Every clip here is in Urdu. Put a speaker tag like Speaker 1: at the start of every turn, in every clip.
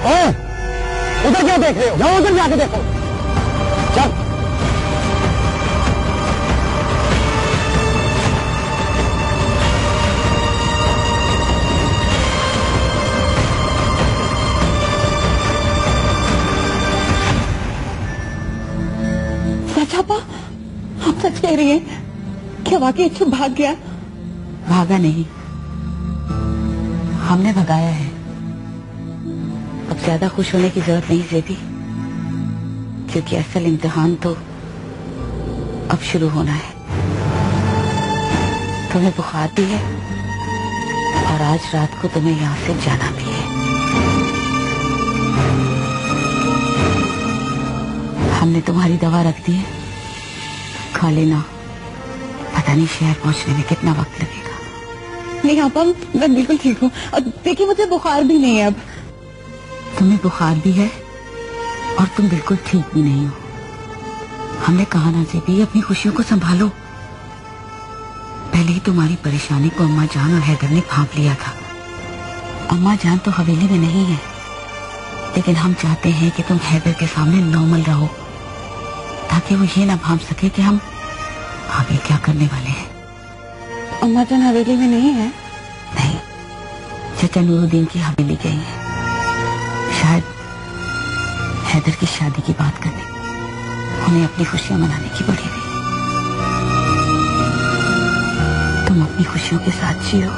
Speaker 1: ادھر کیا دیکھ رہے ہو؟ جاؤ ادھر جا کے دیکھو. چل.
Speaker 2: سچ آپ سچ کہہ رہی ہیں کہ واقعی اچھو بھاگ گیا؟
Speaker 3: بھاگا نہیں، ہم نے بھگایا ہے. اب زیادہ خوش ہونے کی ضرورت نہیں زیبی، کیونکہ اصل امتحان تو اب شروع ہونا ہے. تمہیں بخار بھی ہے اور آج رات کو تمہیں یہاں سے جانا بھی ہے. ہم نے تمہاری دوا رکھ دی ہے، کھا لینا. پتہ نہیں شہر پہنچنے میں کتنا وقت لگے گا.
Speaker 2: نہیں آپا، میں بالکل ٹھیک ہوں. دیکھیے مجھے بخار بھی نہیں ہے. اب
Speaker 3: تمہیں بخار بھی ہے اور تم بالکل ٹھیک بھی نہیں ہو. ہم نے کہا نا زیبی، اپنی خوشیوں کو سنبھالو. پہلے ہی تمہاری پریشانی کو اماں جان اور حیدر نے بھانپ لیا تھا. اماں جان تو حویلی میں نہیں ہے، لیکن ہم چاہتے ہیں کہ تم حیدر کے سامنے نارمل رہو، تاکہ وہ یہ نہ بھانپ سکے کہ ہم آگے کیا کرنے والے ہیں.
Speaker 2: اماں جان حویلی میں نہیں ہے؟
Speaker 3: نہیں، چچا نور الدین کی حویلی گئی ہیں، شاید حیدر کی شادی کی بات کرنے. انہیں اپنی خوشیاں منانے کی بڑی رہی. تم اپنی خوشیوں کے ساتھ جیو.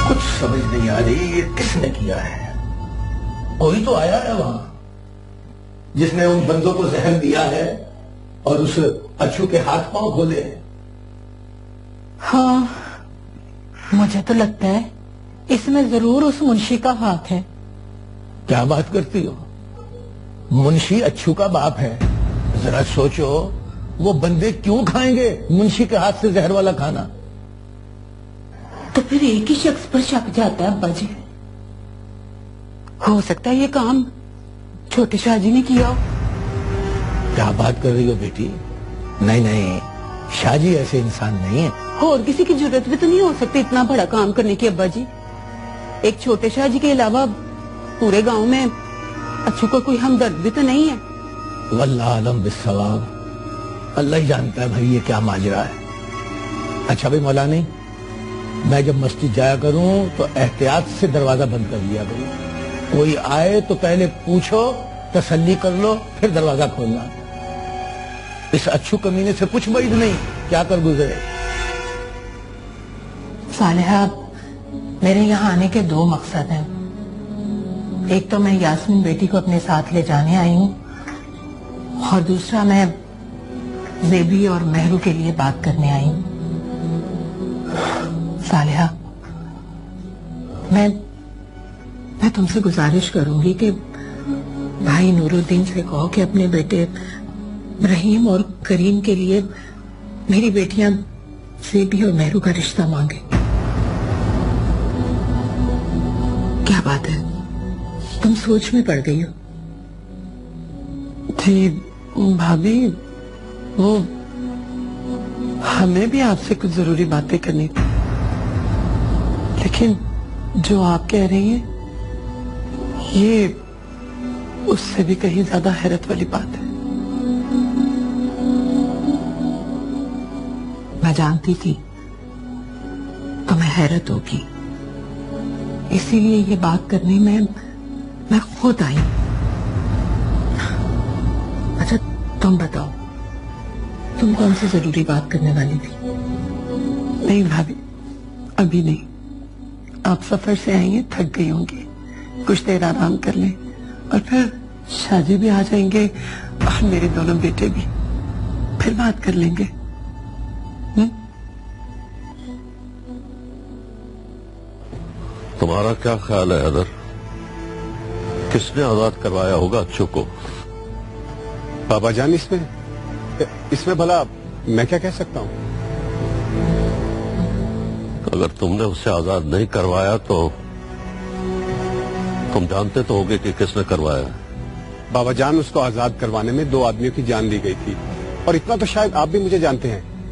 Speaker 4: کچھ سمجھ نہیں آ رہی یہ کس نے کیا ہے. کوئی تو آیا ہے وہاں جس نے ان بندوں کو زہر دیا ہے اور اس اچھو کے ہاتھ پاؤں کھولے ہیں.
Speaker 2: ہاں، مجھے تو لگتا ہے اس میں ضرور اس منشی کا ہاتھ ہے.
Speaker 4: کیا بات کرتی ہو؟ منشی اچھو کا باپ ہے. ذرا سوچو، وہ بندے کیوں کھائیں گے منشی کے ہاتھ سے زہر والا کھانا؟
Speaker 2: تو پھر ایک ہی شخص پر شک جاتا ہے ابا جی. ہو سکتا ہے یہ کام چھوٹے شاہ جی نے کیا ہو.
Speaker 4: کیا بات کر رہی ہو بیٹی؟ نہیں نہیں، شاہ جی ایسے انسان نہیں ہیں.
Speaker 2: اور کسی کی ضرورت بھی تو نہیں ہو سکتی اتنا بڑا کام کرنے کی ابا جی. ایک چھوٹے شاہ جی کے علاوہ پورے گاؤں میں اچھو کو کوئی ہمدرد بھی تو نہیں ہے.
Speaker 4: واللہ عالم بالصواب. اللہ ہی جانتا ہے بھائی یہ کیا ماجرا ہے. اچھا بھائی مولانا، میں جب مسجد جایا کروں تو احتیاط سے دروازہ بند کر لیا کروں. کوئی آئے تو پہلے پوچھو، تسلی کر لو، پھر دروازہ کھولنا. اس اچھو کمینے سے کچھ بعید نہیں کیا کر گزرے.
Speaker 5: صالحہ، میرے یہاں آنے کے دو مقصد ہیں. ایک تو میں یاسمین بیٹی کو اپنے ساتھ لے جانے آئی ہوں، اور دوسرا میں زیبی اور مہرو کے لیے بات کرنے آئی ہوں. صالحہ، میں تم سے گزارش کروں گی کہ بھائی نور الدین سے کہو کہ اپنے بیٹے رحیم اور کریم کے لیے میری بیٹیاں زیبی اور مہرو کا رشتہ مانگے. کیا بات ہے، تم سوچ میں پڑ گئی ہو؟
Speaker 2: جی بھابھی، وہ ہمیں بھی آپ سے کچھ ضروری باتیں کرنی تھی، لیکن جو آپ کہہ رہی ہیں یہ اس سے بھی کہیں زیادہ حیرت والی بات ہے.
Speaker 5: میں جانتی تھی تمہیں حیرت ہوگی، اسی لیے یہ بات کرنے میں خود آئی. اچھا تم بتاؤ، تم کون سی ضروری بات کرنے والی تھی؟
Speaker 2: نہیں بھابھی، ابھی نہیں. آپ سفر سے آئی ہیں، تھک گئی ہوں گی، کچھ دیر آرام کر لیں اور پھر شاہ جی بھی آ جائیں گے اور میرے دونوں بیٹے بھی، پھر بات کر لیں گے.
Speaker 6: تمہارا کیا خیال ہے حیدر؟ کس نے آزاد کروایا ہوگا اچھو کو؟
Speaker 7: بابا جان، اس میں بھلا میں کیا کہہ سکتا ہوں؟
Speaker 6: اگر تم نے اسے آزاد نہیں کروایا تو تم جانتے تو ہوگے کہ کس نے کروایا.
Speaker 7: بابا جان، اس کو آزاد کروانے میں 2 آدمیوں کی جان لی گئی تھی، اور اتنا تو شاید آپ بھی مجھے جانتے ہیں